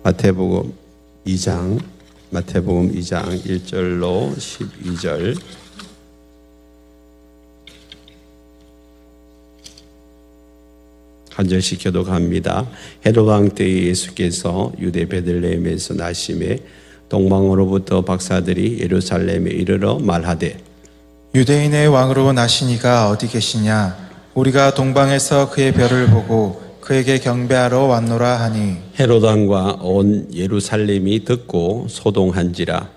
마태복음 2장 1절로 12절. 한 절씩 교독합니다. 헤롯 왕 때에 예수께서 유대 베들레헴에서 나심에 동방으로부터 박사들이 예루살렘에 이르러 말하되, 유대인의 왕으로 나시니가 어디 계시냐? 우리가 동방에서 그의 별을 보고 그에게 경배하러 왔노라 하니, 헤롯 왕과 온 예루살렘이 듣고 소동한지라.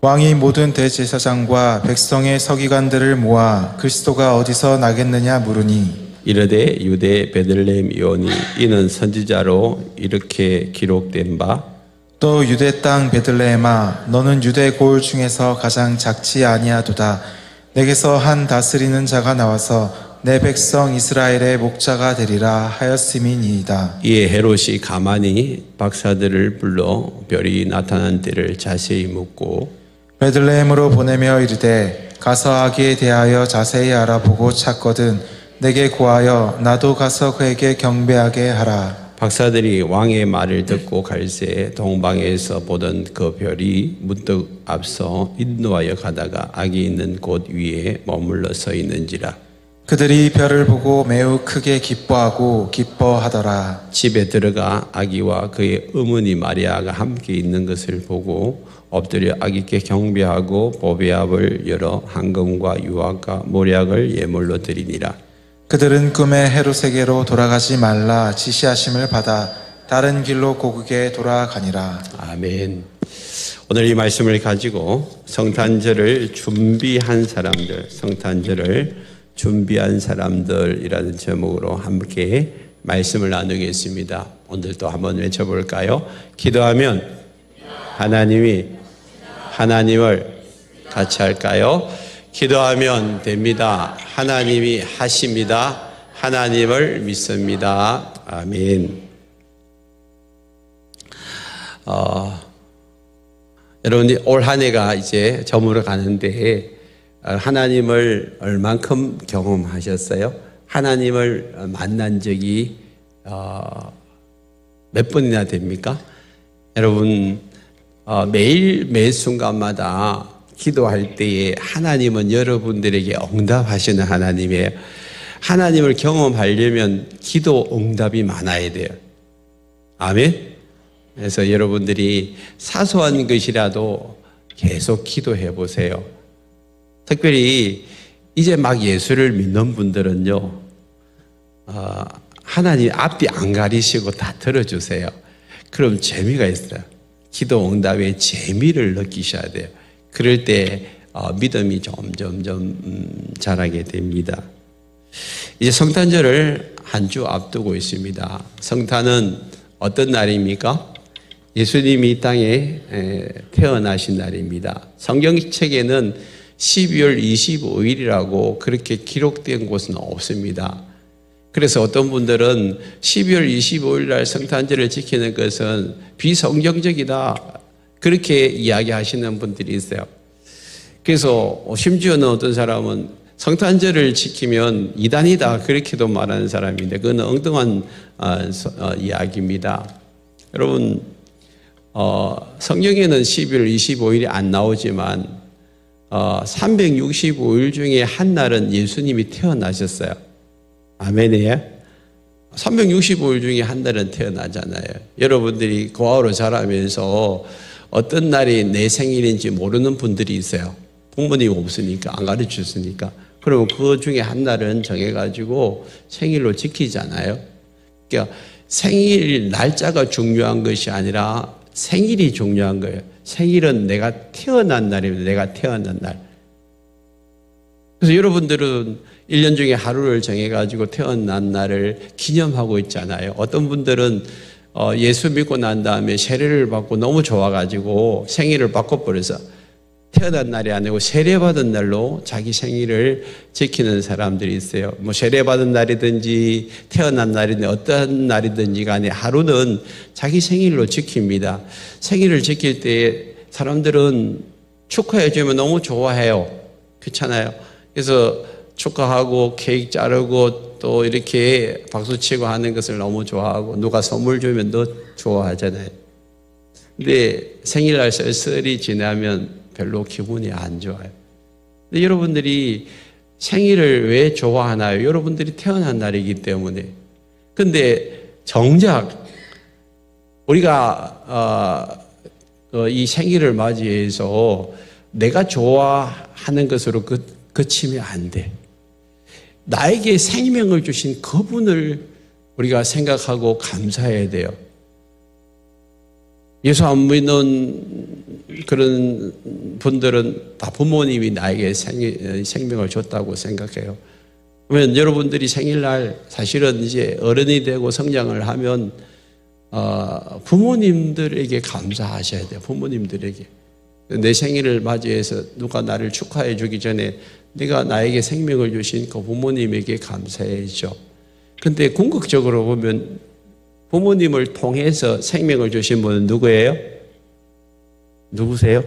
왕이 모든 대제사장과 백성의 서기관들을 모아 그리스도가 어디서 나겠느냐 물으니, 이르되 유대 베들레헴이오니 이는 선지자로 이렇게 기록된 바, 또 유대 땅 베들레헴아 너는 유대 고을 중에서 가장 작지 아니하도다. 내게서 한 다스리는 자가 나와서 내 백성 이스라엘의 목자가 되리라 하였음이니이다. 이에 헤롯이 가만히 박사들을 불러 별이 나타난 때를 자세히 묻고 베들레헴으로 보내며 이르되, 가서 아기에 대하여 자세히 알아보고 찾거든 내게 고하여 나도 가서 그에게 경배하게 하라. 박사들이 왕의 말을 듣고 갈새 동방에서 보던 그 별이 문득 앞서 인도하여 가다가 아기 있는 곳 위에 머물러 서 있는지라. 그들이 별을 보고 매우 크게 기뻐하더라. 집에 들어가 아기와 그의 어머니 마리아가 함께 있는 것을 보고 엎드려 아기께 경배하고 보배압을 열어 황금과 유황과 모략을 예물로 드리니라. 그들은 꿈에 헤롯에게로 돌아가지 말라 지시하심을 받아 다른 길로 고국에 돌아가니라. 아멘. 오늘 이 말씀을 가지고 성탄절을 준비한 사람들이라는 제목으로 함께 말씀을 나누겠습니다. 오늘도 한번 외쳐볼까요? 기도하면 하나님을 같이 할까요? 기도하면 됩니다. 하나님이 하십니다. 하나님을 믿습니다. 아멘. 여러분, 올 한 해가 이제 저물어 가는데 하나님을 얼만큼 경험하셨어요? 하나님을 만난 적이 몇 번이나 됩니까? 여러분, 매일 매 순간마다 기도할 때에 하나님은 여러분들에게 응답하시는 하나님이에요. 하나님을 경험하려면 기도 응답이 많아야 돼요. 아멘. 그래서 여러분들이 사소한 것이라도 계속 기도해 보세요. 특별히 이제 막 예수를 믿는 분들은요, 하나님 앞뒤 안 가리시고 다 들어주세요. 그럼 재미가 있어요. 기도 응답의 재미를 느끼셔야 돼요. 그럴 때 믿음이 점점 자라게 됩니다. 이제 성탄절을 한 주 앞두고 있습니다. 성탄은 어떤 날입니까? 예수님이 이 땅에 태어나신 날입니다. 성경책에는 12월 25일이라고 그렇게 기록된 곳은 없습니다. 그래서 어떤 분들은 12월 25일 날 성탄절을 지키는 것은 비성경적이다, 그렇게 이야기하시는 분들이 있어요. 그래서 심지어는 어떤 사람은 성탄절을 지키면 이단이다, 그렇게도 말하는 사람인데 그건 엉뚱한 이야기입니다. 여러분, 성경에는 12월 25일이 안 나오지만 365일 중에 한 날은 예수님이 태어나셨어요. 아멘이에요? 365일 중에 한 달은 태어나잖아요. 여러분들이 고아로 자라면서 어떤 날이 내 생일인지 모르는 분들이 있어요. 부모님 없으니까, 안 가르쳤으니까. 그러면 그 중에 한 날은 정해가지고 생일로 지키잖아요. 그러니까 생일 날짜가 중요한 것이 아니라 생일이 중요한 거예요. 생일은 내가 태어난 날입니다. 내가 태어난 날. 그래서 여러분들은 1년 중에 하루를 정해가지고 태어난 날을 기념하고 있잖아요. 어떤 분들은 예수 믿고 난 다음에 세례를 받고 너무 좋아가지고 생일을 바꿔버려서 태어난 날이 아니고 세례받은 날로 자기 생일을 지키는 사람들이 있어요. 뭐 세례받은 날이든지 태어난 날이든지 어떤 날이든지 간에 하루는 자기 생일로 지킵니다. 생일을 지킬 때 사람들은 축하해주면 너무 좋아해요. 그렇잖아요. 그래서 축하하고 케이크 자르고 또 이렇게 박수치고 하는 것을 너무 좋아하고 누가 선물 주면 더 좋아하잖아요. 근데 생일날 쓸쓸히 지나면 별로 기분이 안 좋아요. 근데 여러분들이 생일을 왜 좋아하나요? 여러분들이 태어난 날이기 때문에. 근데 정작 우리가 이 생일을 맞이해서 내가 좋아하는 것으로 그치면 안 돼. 나에게 생명을 주신 그분을 우리가 생각하고 감사해야 돼요. 예수 안 믿는 그런 분들은 다 부모님이 나에게 생명을 줬다고 생각해요. 그러면 여러분들이 생일날 사실은 이제 어른이 되고 성장을 하면 부모님들에게 감사하셔야 돼요. 부모님들에게. 내 생일을 맞이해서 누가 나를 축하해 주기 전에 내가 나에게 생명을 주신 그 부모님에게 감사해야죠. 근데 궁극적으로 보면 부모님을 통해서 생명을 주신 분은 누구예요? 누구세요?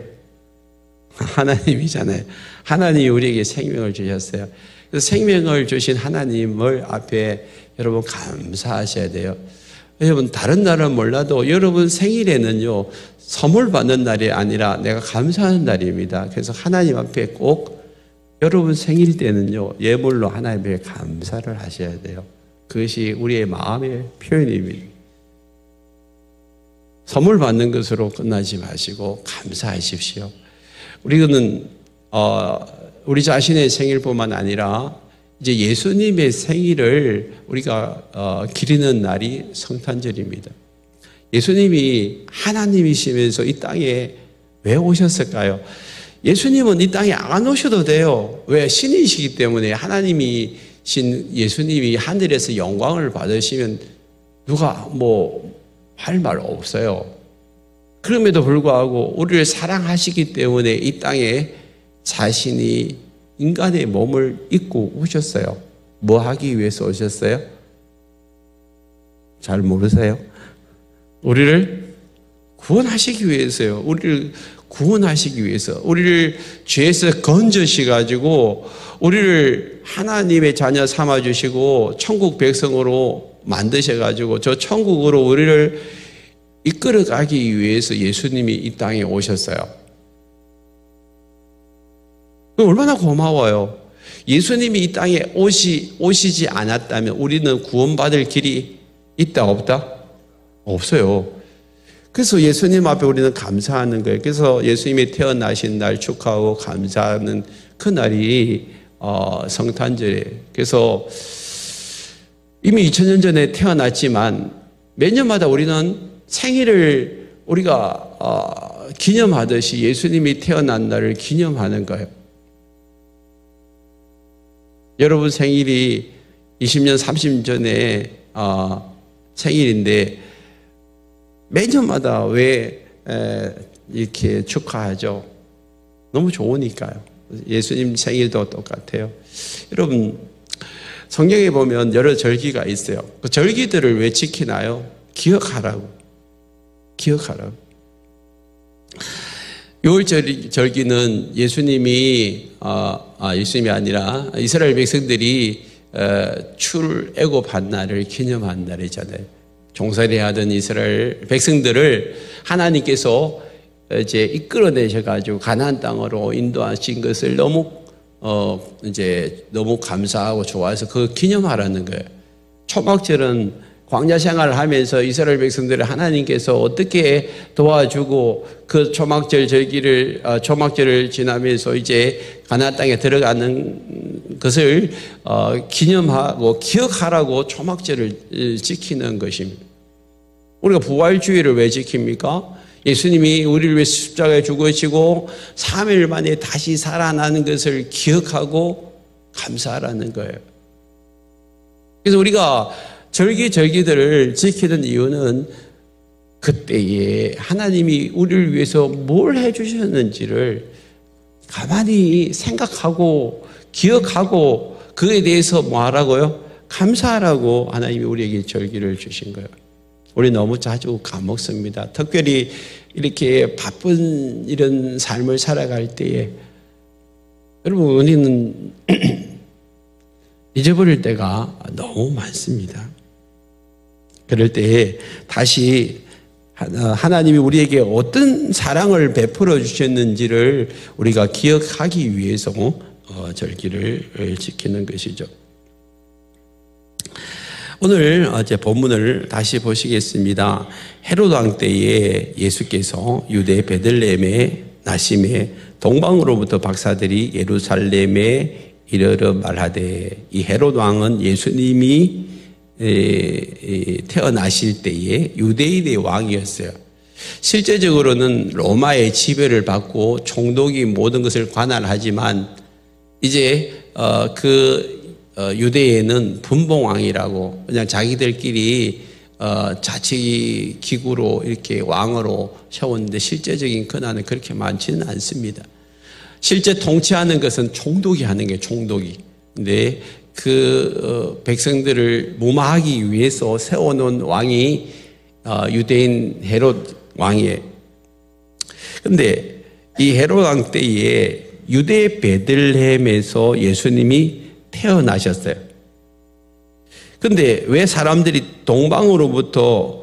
하나님이잖아요. 하나님이 우리에게 생명을 주셨어요. 그래서 생명을 주신 하나님을 앞에 여러분 감사하셔야 돼요. 여러분 다른 날은 몰라도 여러분 생일에는요 선물 받는 날이 아니라 내가 감사하는 날입니다. 그래서 하나님 앞에 꼭 여러분 생일 때는요 예물로 하나님께 감사를 하셔야 돼요. 그것이 우리의 마음의 표현입니다. 선물 받는 것으로 끝나지 마시고 감사하십시오. 우리는 우리 자신의 생일뿐만 아니라 이제 예수님의 생일을 우리가 기리는 날이 성탄절입니다. 예수님이 하나님이시면서 이 땅에 왜 오셨을까요? 예수님은 이 땅에 안 오셔도 돼요. 왜? 신이시기 때문에. 하나님이신 예수님이 하늘에서 영광을 받으시면 누가 할 말 없어요. 그럼에도 불구하고 우리를 사랑하시기 때문에 이 땅에 자신이 인간의 몸을 입고 오셨어요. 뭐 하기 위해서 오셨어요? 잘 모르세요? 우리를 구원하시기 위해서요. 우리를 구원하시기 위해서. 우리를 죄에서 건져시가지고 우리를 하나님의 자녀 삼아주시고 천국 백성으로 만드셔가지고 저 천국으로 우리를 이끌어가기 위해서 예수님이 이 땅에 오셨어요. 얼마나 고마워요. 예수님이 이 땅에 오시지 않았다면 우리는 구원받을 길이 있다 없다? 없어요. 그래서 예수님 앞에 우리는 감사하는 거예요. 그래서 예수님이 태어나신 날 축하하고 감사하는 그 날이 성탄절이에요. 그래서 이미 2000년 전에 태어났지만 몇 년마다 우리는 생일을 우리가 기념하듯이 예수님이 태어난 날을 기념하는 거예요. 여러분 생일이 20년, 30년 전에 생일인데 매년마다 왜 이렇게 축하하죠? 너무 좋으니까요. 예수님 생일도 똑같아요. 여러분 성경에 보면 여러 절기가 있어요. 그 절기들을 왜 지키나요? 기억하라고. 기억하라고. 6월 절기는 예수님이 아니라 이스라엘 백성들이 출애굽한 날을 기념한 날이잖아요. 종살이 하던 이스라엘 백성들을 하나님께서 이제 이끌어내셔가지고 가나안 땅으로 인도하신 것을 너무 감사하고 좋아해서 그거 기념하라는 거예요. 초막절은 광야 생활을 하면서 이스라엘 백성들을 하나님께서 어떻게 도와주고 그 초막절을 지나면서 이제 가나안 땅에 들어가는 것을 기념하고 기억하라고 초막절을 지키는 것입니다. 우리가 부활주의를 왜 지킵니까? 예수님이 우리를 위해 십자가에 죽으시고 3일 만에 다시 살아나는 것을 기억하고 감사하라는 거예요. 그래서 우리가 절기들을 지키는 이유는 그때에 하나님이 우리를 위해서 뭘 해주셨는지를 가만히 생각하고 기억하고 그에 대해서 뭐 하라고요? 감사하라고 하나님이 우리에게 절기를 주신 거예요. 우리 너무 자주 까먹습니다. 특별히 이렇게 바쁜 이런 삶을 살아갈 때에 여러분 우리는 잊어버릴 때가 너무 많습니다. 그럴 때 다시 하나님이 우리에게 어떤 사랑을 베풀어 주셨는지를 우리가 기억하기 위해서 절기를 지키는 것이죠. 오늘 제 본문을 다시 보시겠습니다. 헤롯 왕 때에 예수께서 유대 베들레헴에 나심에 동방으로부터 박사들이 예루살렘에 이르러 말하되, 이 헤롯 왕은 예수님이 태어나실 때에 유대인의 왕이었어요. 실제적으로는 로마의 지배를 받고 총독이 모든 것을 관할하지만 이제 유대에는 분봉왕이라고 그냥 자기들끼리 자치 기구로 이렇게 왕으로 세웠는데 실제적인 권한은 그렇게 많지는 않습니다. 실제 통치하는 것은 총독이 하는 게 총독이. 근데 백성들을 무마하기 위해서 세워놓은 왕이 유대인 헤롯 왕이에요. 근데 이 헤롯 왕 때에 유대 베들레헴에서 예수님이 태어나셨어요. 근데 왜 사람들이 동방으로부터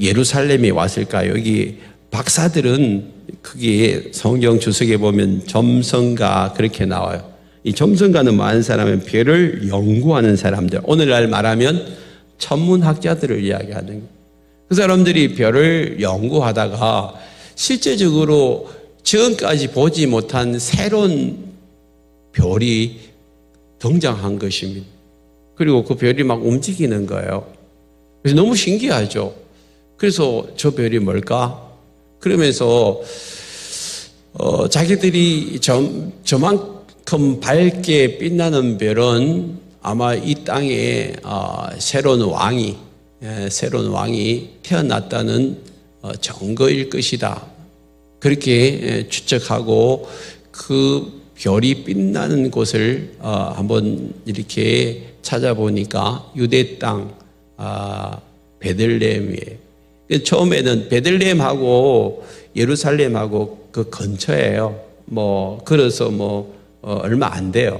예루살렘에 왔을까요? 여기 박사들은 그게 성경 주석에 보면 점성가 그렇게 나와요. 이 점성가는 많은 사람은 별을 연구하는 사람들, 오늘날 말하면 천문학자들을 이야기하는 거예요. 그 사람들이 별을 연구하다가 실제적으로 지금까지 보지 못한 새로운 별이 등장한 것입니다. 그리고 그 별이 막 움직이는 거예요. 그래서 너무 신기하죠. 그래서 저 별이 뭘까? 그러면서 자기들이 저만큼 밝게 빛나는 별은 아마 이 땅에 새로운 왕이 태어났다는 증거일 것이다. 그렇게 추측하고 그 별이 빛나는 곳을 한번 이렇게 찾아보니까 유대 땅 베들레헴이에요. 처음에는 베들레헴하고 예루살렘하고 그 근처예요. 걸어서 얼마 안 돼요.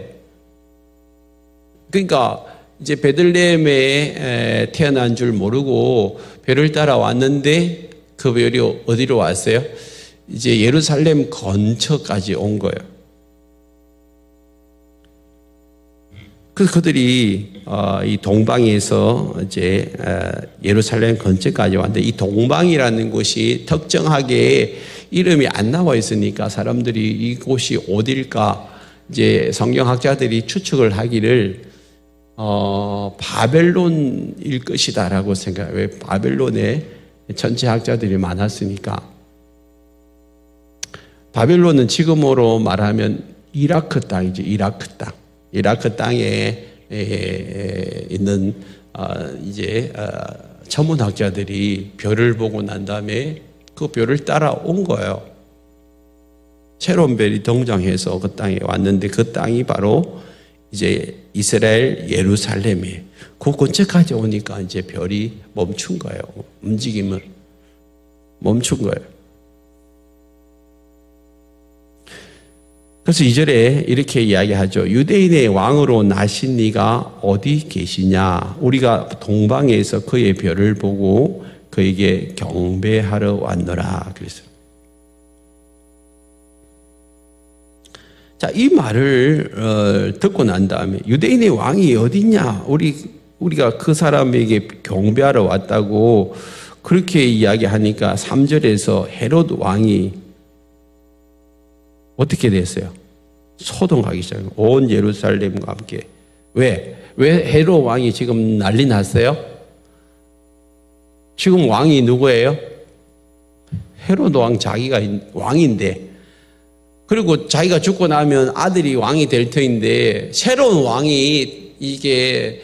그러니까 이제 베들레헴에 태어난 줄 모르고 별을 따라 왔는데 그 별이 어디로 왔어요? 이제 예루살렘 근처까지 온 거예요. 그래서 그들이 이 동방에서 이제 예루살렘 근처까지 왔는데, 이 동방이라는 곳이 특정하게 이름이 안 나와 있으니까 사람들이 이곳이 어딜까 이제 성경학자들이 추측을 하기를 바벨론일 것이다라고 생각해요. 왜? 바벨론에 전체 학자들이 많았으니까. 바벨론은 지금으로 말하면 이라크 땅이죠. 이라크 땅. 이라크 땅에 있는 이제 천문학자들이 별을 보고 난 다음에 그 별을 따라온 거예요. 새로운 별이 등장해서 그 땅에 왔는데 그 땅이 바로 이제 이스라엘 예루살렘이에요. 그 근처까지 오니까 이제 별이 멈춘 거예요. 움직임을 멈춘 거예요. 그래서 2절에 이렇게 이야기하죠. 유대인의 왕으로 나신 네가 어디 계시냐? 우리가 동방에서 그의 별을 보고 그에게 경배하러 왔노라. 그랬어요. 자, 이 말을 듣고 난 다음에 유대인의 왕이 어디냐? 우리가 그 사람에게 경배하러 왔다고 그렇게 이야기하니까 3절에서 헤롯 왕이 어떻게 됐어요? 소동하기 시작해요. 온 예루살렘과 함께. 왜 헤롯 왕이 지금 난리 났어요? 지금 왕이 누구예요? 헤롯 왕 자기가 왕인데, 그리고 자기가 죽고 나면 아들이 왕이 될 터인데 새로운 왕이 이게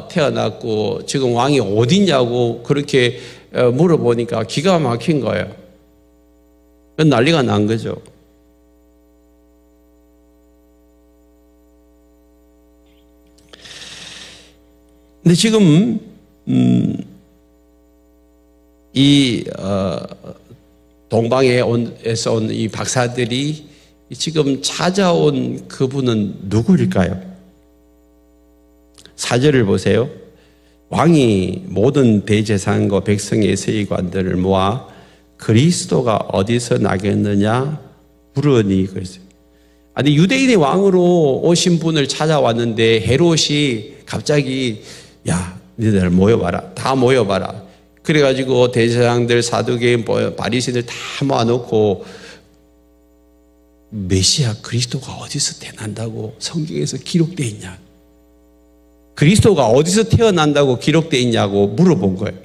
태어났고 지금 왕이 어디냐고 그렇게 물어보니까 기가 막힌 거예요. 난리가 난 거죠. 근데 지금 이 동방에서 온 이 박사들이 지금 찾아온 그분은 누구일까요? 4절을 보세요. 왕이 모든 대제사장과 백성의 세관들을 모아 그리스도가 어디서 나겠느냐 물으니 그랬어요. 아니 유대인의 왕으로 오신 분을 찾아왔는데 헤롯이 갑자기 야 너희들 모여봐라. 다 모여봐라. 그래가지고 대제사장들 사두개인 바리새인들 다 모아놓고 메시아 그리스도가 어디서 태어난다고 성경에서 기록되어 있냐. 그리스도가 어디서 태어난다고 기록되어 있냐고 물어본 거예요.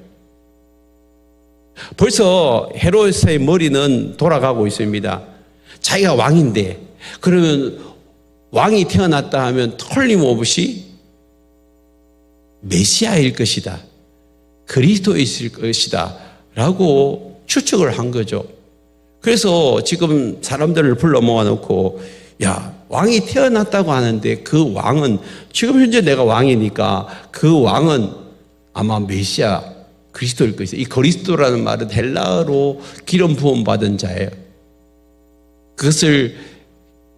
벌써 헤롯의 머리는 돌아가고 있습니다. 자기가 왕인데 그러면 왕이 태어났다 하면 틀림없이 메시아일 것이다. 그리스도이실 것이다. 라고 추측을 한 거죠. 그래서 지금 사람들을 불러 모아놓고 야 왕이 태어났다고 하는데 그 왕은 지금 현재 내가 왕이니까 그 왕은 아마 메시아 그리스도일 것이다. 이 그리스도라는 말은 헬라어로 기름 부음 받은 자예요. 그것을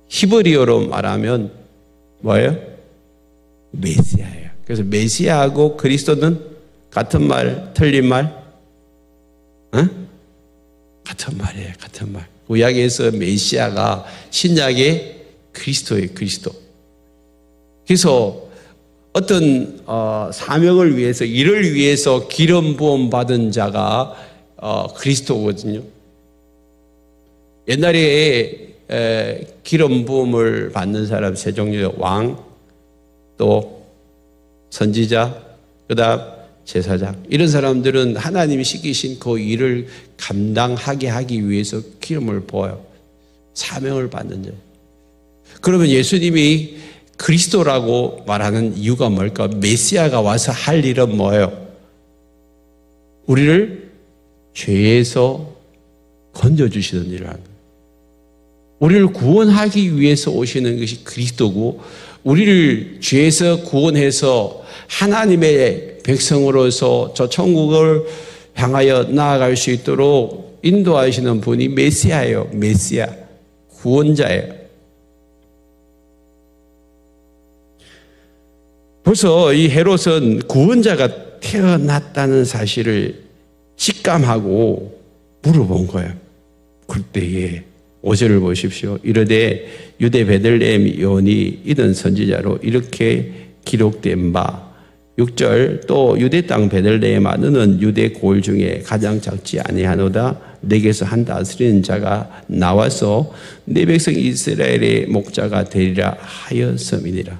히브리어로 말하면 뭐예요? 메시아예요. 그래서 메시아하고 그리스도는 같은 말, 틀린 말? 같은 말이에요. 같은 말. 구약에서 메시아가 신약의 그리스도예요. 그리스도. 그래서 어떤 사명을 위해서 일을 위해서 기름 부음 받은 자가 그리스도거든요. 옛날에 기름 부음을 받는 사람 세 종류의 왕, 또 선지자, 그다음 제사장. 이런 사람들은 하나님이 시키신 그 일을 감당하게 하기 위해서 기름을 부어요. 사명을 받는 자. 그러면 예수님이 그리스도라고 말하는 이유가 뭘까? 메시아가 와서 할 일은 뭐예요? 우리를 죄에서 건져주시는 일을 하는 거예요. 우리를 구원하기 위해서 오시는 것이 그리스도고 우리를 죄에서 구원해서 하나님의 백성으로서 저 천국을 향하여 나아갈 수 있도록 인도하시는 분이 메시아예요. 메시아. 구원자예요. 벌써 이 헤롯은 구원자가 태어났다는 사실을 직감하고 물어본 거예요. 그때에 5절을 보십시오. 이르되 유대 베들레헴 요한이 이른 선지자로 이렇게 기록된 바 6절 또 유대 땅 베들레헴아 너는 유대 고을 중에 가장 작지 아니하노다 내게서 한 다스리는 자가 나와서 내 백성 이스라엘의 목자가 되리라 하였음이니라.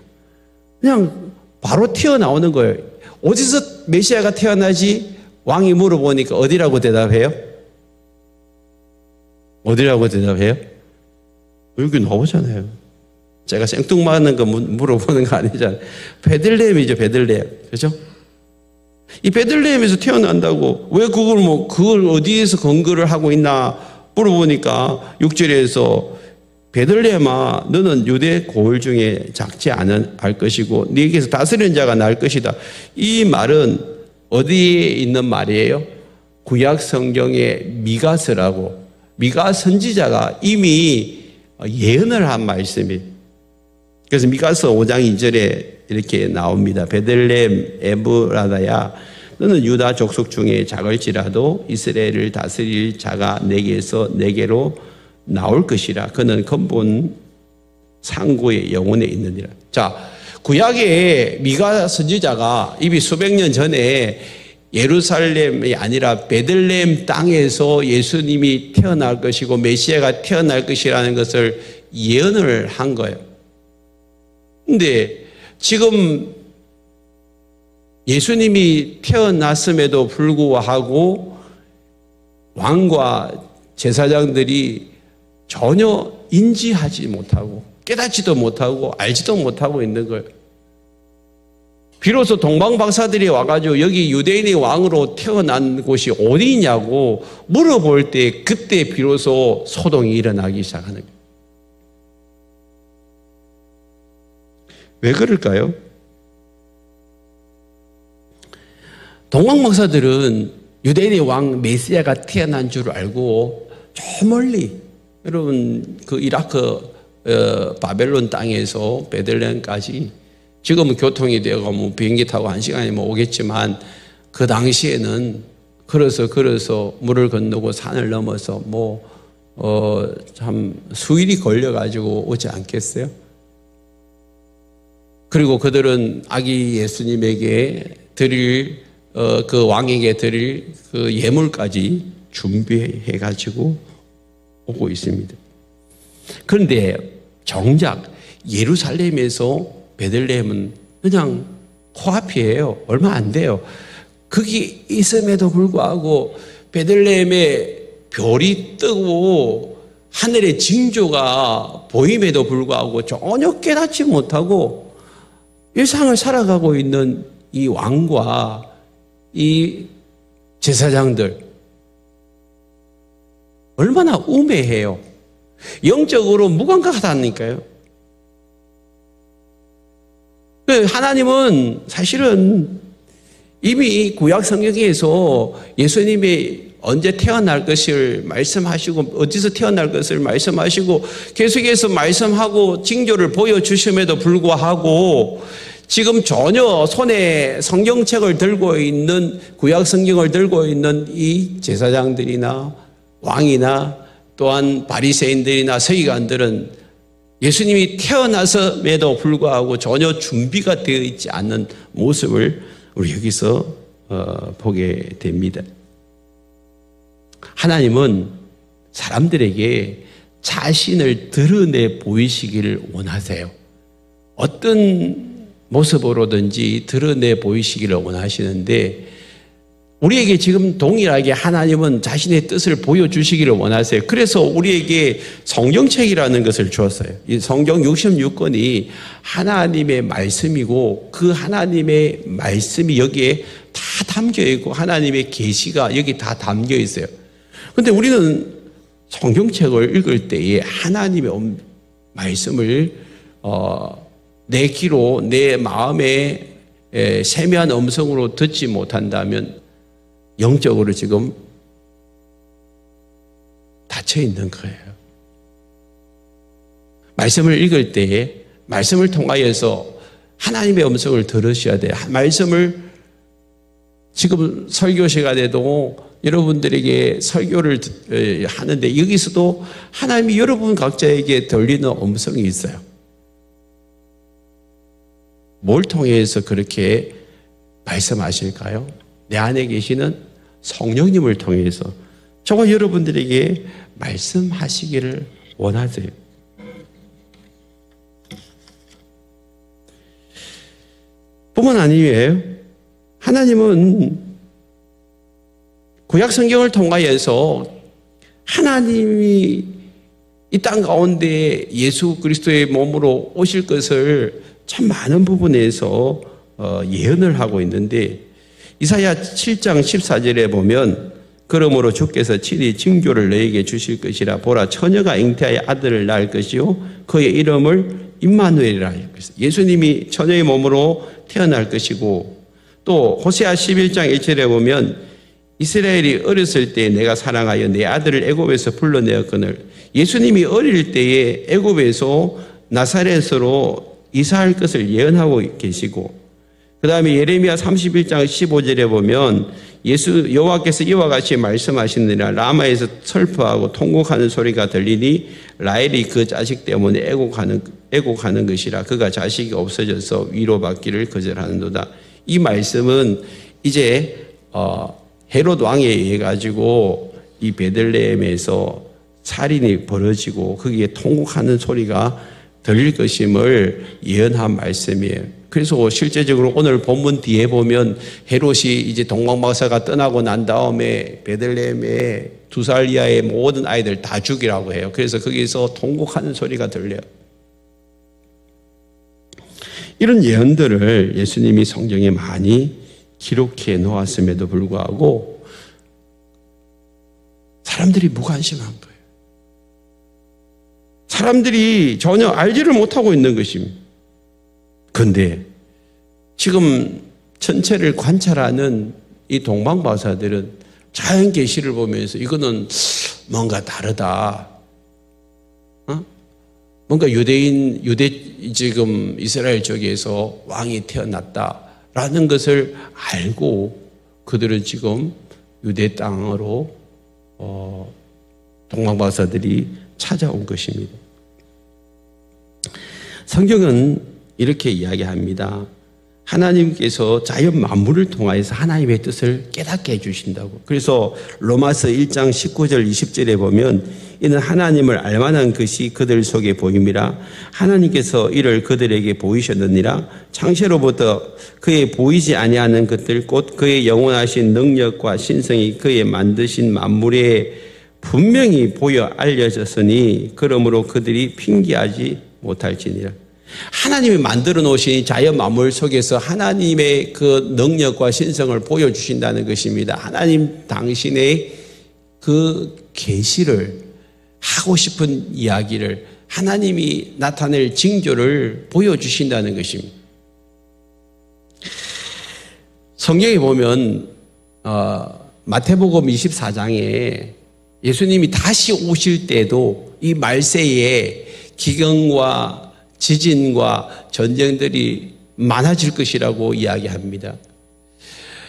그냥 바로 튀어나오는 거예요. 어디서 메시아가 태어나지? 왕이 물어보니까 어디라고 대답해요? 어디라고 대답해요? 여기 나오잖아요. 제가 생뚱맞는 거 물어보는 거 아니잖아요. 베들레헴이죠, 베들레헴. 그죠? 이 베들레헴에서 태어난다고 왜 그걸 어디에서 근거를 하고 있나 물어보니까 6절에서 베들레헴아 너는 유대 고을 중에 작지 않을 것이고 네게서 다스리는 자가 날 것이다. 이 말은 어디에 있는 말이에요? 구약 성경의 미가서라고 미가 선지자가 이미 예언을 한 말씀이에요. 그래서 미가서 5장 2절에 이렇게 나옵니다. 베들레헴 에브라다야 너는 유다 족속 중에 작을지라도 이스라엘을 다스릴 자가 내게로 나올 것이라. 그는 근본 상고의 영혼에 있느니라. 자, 구약의 미가 선지자가 이미 수백 년 전에 예루살렘이 아니라 베들레헴 땅에서 예수님이 태어날 것이고 메시아가 태어날 것이라는 것을 예언을 한 거예요. 근데 지금 예수님이 태어났음에도 불구하고 왕과 제사장들이 전혀 인지하지 못하고 깨닫지도 못하고 알지도 못하고 있는 거예요. 비로소 동방박사들이 와가지고 여기 유대인의 왕으로 태어난 곳이 어디냐고 물어볼 때 그때 비로소 소동이 일어나기 시작하는 거예요. 왜 그럴까요? 동방박사들은 유대인의 왕 메시아가 태어난 줄 알고 저 멀리 여러분 그 이라크 바벨론 땅에서 베들레헴까지 지금은 교통이 되고 뭐 비행기 타고 1시간이면 오겠지만 그 당시에는 걸어서 물을 건너고 산을 넘어서 참 수일이 걸려가지고 오지 않겠어요? 그리고 그들은 아기 예수님에게 드릴 그 왕에게 드릴 그 예물까지 준비해가지고 오고 있습니다. 그런데 정작 예루살렘에서 베들레헴은 그냥 코앞이에요. 얼마 안 돼요. 거기 있음에도 불구하고 베들레헴에 별이 뜨고 하늘의 징조가 보임에도 불구하고 전혀 깨닫지 못하고 일상을 살아가고 있는 이 왕과 이 제사장들 얼마나 우매해요. 영적으로 무감각하다니까요. 하나님은 사실은 이미 구약 성경에서 예수님이 언제 태어날 것을 말씀하시고 어디서 태어날 것을 말씀하시고 계속해서 말씀하고 징조를 보여주심에도 불구하고 지금 전혀 손에 성경책을 들고 있는 구약 성경을 들고 있는 이 제사장들이나 왕이나 또한 바리새인들이나 서기관들은 예수님이 태어나서에도 불구하고 전혀 준비가 되어 있지 않는 모습을 우리 여기서 보게 됩니다. 하나님은 사람들에게 자신을 드러내 보이시기를 원하세요. 어떤 모습으로든지 드러내 보이시기를 원하시는데 우리에게 지금 동일하게 하나님은 자신의 뜻을 보여주시기를 원하세요. 그래서 우리에게 성경책이라는 것을 주었어요. 이 성경 66권이 하나님의 말씀이고 그 하나님의 말씀이 여기에 다 담겨 있고 하나님의 계시가 여기 다 담겨 있어요. 그런데 우리는 성경책을 읽을 때에 하나님의 말씀을 내 귀로 내 마음에 세미한 음성으로 듣지 못한다면 영적으로 지금 닫혀 있는 거예요. 말씀을 읽을 때에 말씀을 통하여서 하나님의 음성을 들으셔야 돼요. 말씀을 지금 설교 시간에도 여러분들에게 설교를 하는데 여기서도 하나님이 여러분 각자에게 들리는 음성이 있어요. 뭘 통해서 그렇게 말씀하실까요? 내 안에 계시는 성령님을 통해서 저와 여러분들에게 말씀하시기를 원하세요. 뿐만 아니에요. 하나님은 구약 성경을 통하여서 하나님이 이 땅 가운데 예수 그리스도의 몸으로 오실 것을 참 많은 부분에서 예언을 하고 있는데 이사야 7장 14절에 보면 그러므로 주께서 친히 징조를 너에게 주실 것이라 보라 처녀가 잉태하여 아들을 낳을 것이요 그의 이름을 임마누엘이라 할 것이다. 예수님이 처녀의 몸으로 태어날 것이고 또 호세아 11장 1절에 보면 이스라엘이 어렸을 때 내가 사랑하여 내 아들을 애굽에서 불러내었거늘 예수님이 어릴 때에 애굽에서 나사렛으로 이사할 것을 예언하고 계시고 그 다음에 예레미야 31장 15절에 보면 여호와께서 이와 같이 말씀하시느니라 라마에서 슬퍼하고 통곡하는 소리가 들리니 라헬이 그 자식 때문에 애곡하는 것이라 그가 자식이 없어져서 위로받기를 거절하는도다. 이 말씀은 이제 헤롯 왕에 의해 가지고 이 베들레헴에서 살인이 벌어지고 거기에 통곡하는 소리가 들릴 것임을 예언한 말씀이에요. 그래서 실제적으로 오늘 본문 뒤에 보면 헤롯이 이제 동방박사가 떠나고 난 다음에 베들레헴에 2살 이하의 모든 아이들 다 죽이라고 해요. 그래서 거기서 통곡하는 소리가 들려요. 이런 예언들을 예수님이 성경에 많이 기록해 놓았음에도 불구하고 사람들이 무관심한 거예요. 사람들이 전혀 알지를 못하고 있는 것입니다. 그런데 지금 전체를 관찰하는 이 동방박사들은 자연 계시를 보면서 이거는 뭔가 다르다. 뭔가 지금 이스라엘 쪽에서 왕이 태어났다라는 것을 알고 그들은 지금 유대 땅으로 동방박사들이 찾아온 것입니다. 성경은 이렇게 이야기합니다. 하나님께서 자연 만물을 통하여서 하나님의 뜻을 깨닫게 해주신다고. 그래서 로마서 1장 19절 20절에 보면 이는 하나님을 알만한 것이 그들 속에 보임이라 하나님께서 이를 그들에게 보이셨느니라. 창세로부터 그의 보이지 아니하는 것들 곧 그의 영원하신 능력과 신성이 그의 만드신 만물에 분명히 보여 알려졌으니 그러므로 그들이 핑계하지 못할지니라. 하나님이 만들어 놓으신 자연 만물 속에서 하나님의 그 능력과 신성을 보여주신다는 것입니다. 하나님 당신의 그 계시를 하고 싶은 이야기를 하나님이 나타낼 징조를 보여주신다는 것입니다. 성경에 보면 마태복음 24장에 예수님이 다시 오실 때도 이 말세에 기근과 지진과 전쟁들이 많아질 것이라고 이야기합니다.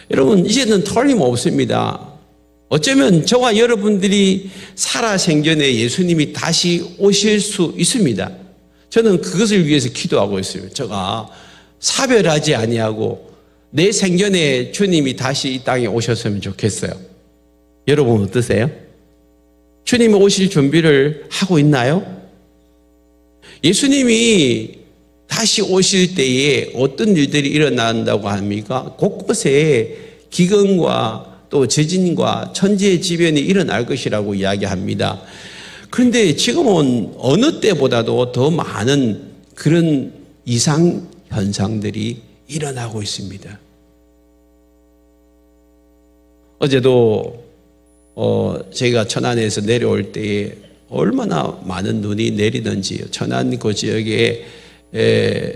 여러분, 이제는 틀림없습니다. 어쩌면 저와 여러분들이 살아생전에 예수님이 다시 오실 수 있습니다. 저는 그것을 위해서 기도하고 있습니다. 제가 사별하지 아니하고 내 생전에 주님이 다시 이 땅에 오셨으면 좋겠어요. 여러분 어떠세요? 주님이 오실 준비를 하고 있나요? 예수님이 다시 오실 때에 어떤 일들이 일어난다고 합니까? 곳곳에 기근과 또 지진과 천재지변이 일어날 것이라고 이야기합니다. 그런데 지금은 어느 때보다도 더 많은 그런 이상 현상들이 일어나고 있습니다. 어제도 제가 천안에서 내려올 때에 얼마나 많은 눈이 내리는지요. 천안 그 지역에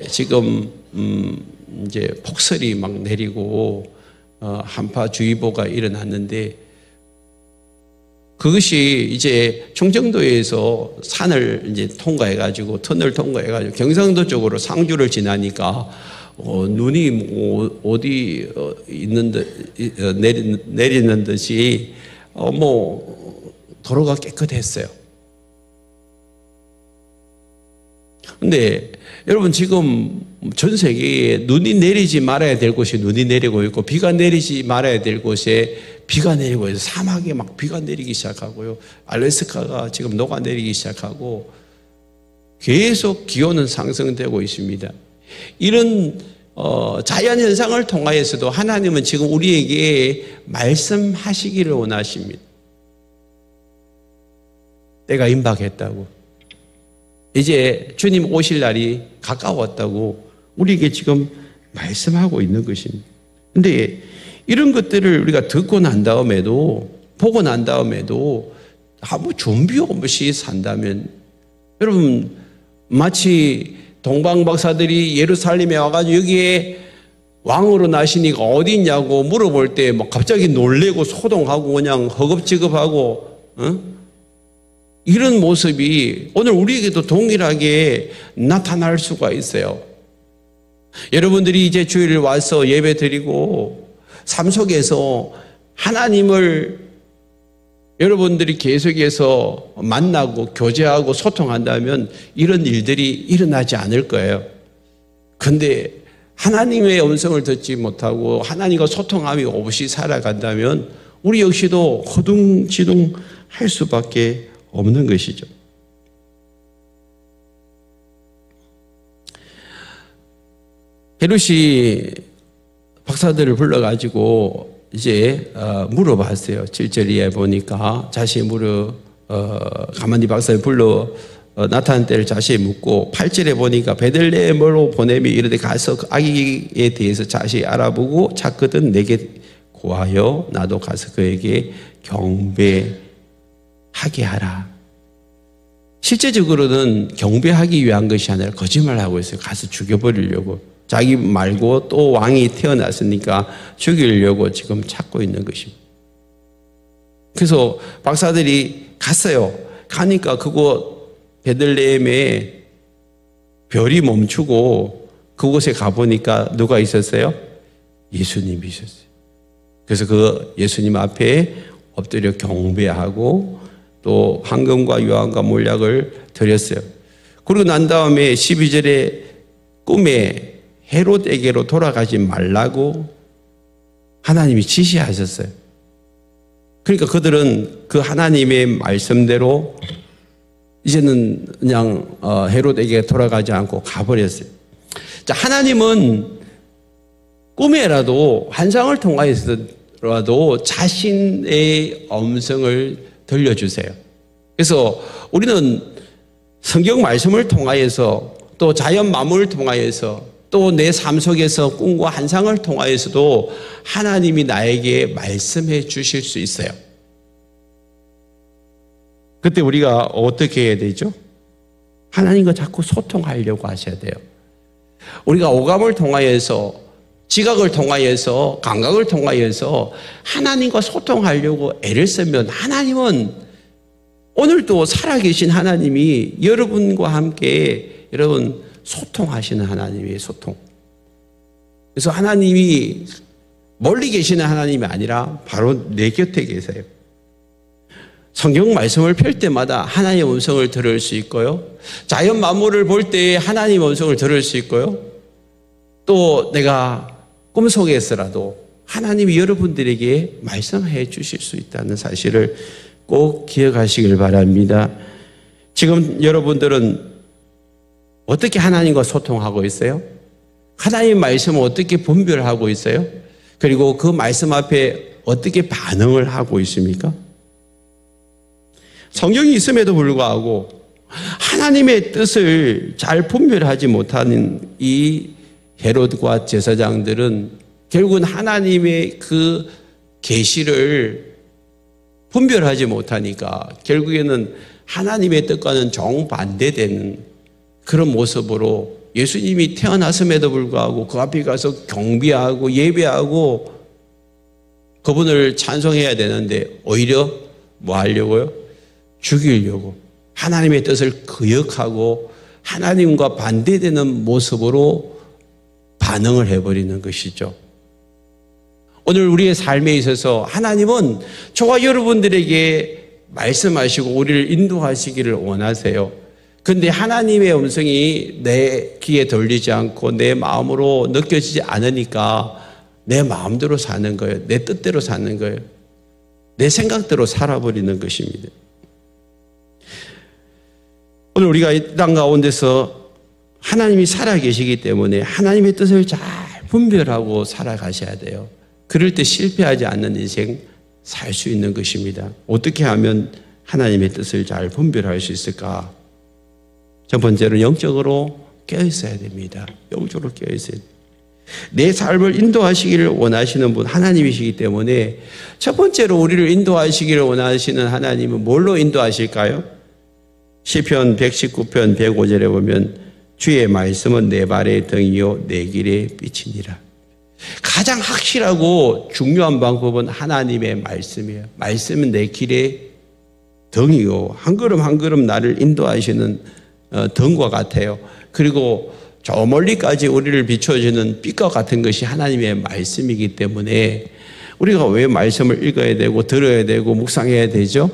지금 이제 폭설이 막 내리고 한파주의보가 일어났는데 그것이 이제 충청도에서 산을 이제 통과해가지고 터널 통과해가지고 경상도 쪽으로 상주를 지나니까 눈이 어디 있는 내리는 듯이 도로가 깨끗했어요. 근데 여러분 지금 전 세계에 눈이 내리지 말아야 될 곳이 눈이 내리고 있고 비가 내리지 말아야 될 곳에 비가 내리고 있어요. 사막에 막 비가 내리기 시작하고요. 알래스카가 지금 녹아내리기 시작하고 계속 기온은 상승되고 있습니다. 이런 자연현상을 통하여서도 하나님은 지금 우리에게 말씀하시기를 원하십니다. 때가 임박했다고. 이제 주님 오실 날이 가까웠다고 우리에게 지금 말씀하고 있는 것입니다. 그런데 이런 것들을 우리가 듣고 난 다음에도 보고 난 다음에도 아무 준비 없이 산다면 여러분 마치 동방박사들이 예루살렘에 와가지고 여기에 왕으로 나시니까 어디 있냐고 물어볼 때 막 갑자기 놀래고 소동하고 그냥 허겁지겁하고 이런 모습이 오늘 우리에게도 동일하게 나타날 수가 있어요. 여러분들이 이제 주일에 와서 예배 드리고 삶 속에서 하나님을 여러분들이 계속해서 만나고 교제하고 소통한다면 이런 일들이 일어나지 않을 거예요. 그런데 하나님의 음성을 듣지 못하고 하나님과 소통함이 없이 살아간다면 우리 역시도 허둥지둥 할 수밖에 없는 것이죠. 헤롯이 박사들을 불러가지고 이제 물어봤어요. 7절에 보니까 자신이 가만히 박사를 불러 나타난 때를 자세히 묻고 8절에 보니까 베들레헴으로 보내며 이르되 가서 그 아기에 대해서 자세히 알아보고 찾거든 내게 고하여 나도 가서 그에게 경배하게 하라. 실제적으로는 경배하기 위한 것이 아니라 거짓말하고 있어요. 가서 죽여버리려고. 자기 말고 또 왕이 태어났으니까 죽이려고 지금 찾고 있는 것입니다. 그래서 박사들이 갔어요. 가니까 그곳 베들레헴에 별이 멈추고 그곳에 가보니까 누가 있었어요? 예수님이 있었어요. 그래서 그 예수님 앞에 엎드려 경배하고 또 황금과 유황과 몰약을 드렸어요. 그리고 난 다음에 12절에 꿈에 헤롯에게로 돌아가지 말라고 하나님이 지시하셨어요. 그러니까 그들은 그 하나님의 말씀대로 이제는 그냥 헤롯에게 돌아가지 않고 가버렸어요. 자, 하나님은 꿈에라도 환상을 통하여서라도 자신의 음성을 들려주세요. 그래서 우리는 성경 말씀을 통하여서 또 자연 만물을 통하여서 또 내 삶 속에서 꿈과 환상을 통하여서도 하나님이 나에게 말씀해 주실 수 있어요. 그때 우리가 어떻게 해야 되죠? 하나님과 자꾸 소통하려고 하셔야 돼요. 우리가 오감을 통하여서 지각을 통하여서 감각을 통하여서 하나님과 소통하려고 애를 쓰면 하나님은 오늘도 살아계신 하나님이 여러분과 함께 여러분 소통하시는 하나님이에요. 소통. 그래서 하나님이 멀리 계시는 하나님이 아니라 바로 내 곁에 계세요. 성경 말씀을 펼 때마다 하나님의 음성을 들을 수 있고요. 자연 만물을 볼 때 하나님의 음성을 들을 수 있고요. 또 내가 꿈속에서라도 하나님이 여러분들에게 말씀해 주실 수 있다는 사실을 꼭 기억하시길 바랍니다. 지금 여러분들은 어떻게 하나님과 소통하고 있어요? 하나님의 말씀을 어떻게 분별하고 있어요? 그리고 그 말씀 앞에 어떻게 반응을 하고 있습니까? 성경이 있음에도 불구하고 하나님의 뜻을 잘 분별하지 못하는 이 헤롯과 제사장들은 결국은 하나님의 그 계시를 분별하지 못하니까 결국에는 하나님의 뜻과는 정반대되는 그런 모습으로 예수님이 태어났음에도 불구하고 그 앞에 가서 경배하고 예배하고 그분을 찬송해야 되는데 오히려 뭐 하려고요? 죽이려고 하나님의 뜻을 거역하고 하나님과 반대되는 모습으로 반응을 해버리는 것이죠. 오늘 우리의 삶에 있어서 하나님은 저와 여러분들에게 말씀하시고 우리를 인도하시기를 원하세요. 그런데 하나님의 음성이 내 귀에 들리지 않고 내 마음으로 느껴지지 않으니까 내 마음대로 사는 거예요. 내 뜻대로 사는 거예요. 내 생각대로 살아버리는 것입니다. 오늘 우리가 이 땅 가운데서 하나님이 살아계시기 때문에 하나님의 뜻을 잘 분별하고 살아가셔야 돼요. 그럴 때 실패하지 않는 인생 살 수 있는 것입니다. 어떻게 하면 하나님의 뜻을 잘 분별할 수 있을까? 첫 번째로 영적으로 깨어있어야 됩니다. 영적으로 깨어있어야 돼요. 내 삶을 인도하시기를 원하시는 분 하나님이시기 때문에 첫 번째로 우리를 인도하시기를 원하시는 하나님은 뭘로 인도하실까요? 시편 119편 105절에 보면 주의 말씀은 내 발의 등이요 내 길의 빛이니라. 가장 확실하고 중요한 방법은 하나님의 말씀이에요. 말씀은 내 길의 등이요 한 걸음 한 걸음 나를 인도하시는 등과 같아요. 그리고 저 멀리까지 우리를 비춰주는 빛과 같은 것이 하나님의 말씀이기 때문에 우리가 왜 말씀을 읽어야 되고 들어야 되고 묵상해야 되죠?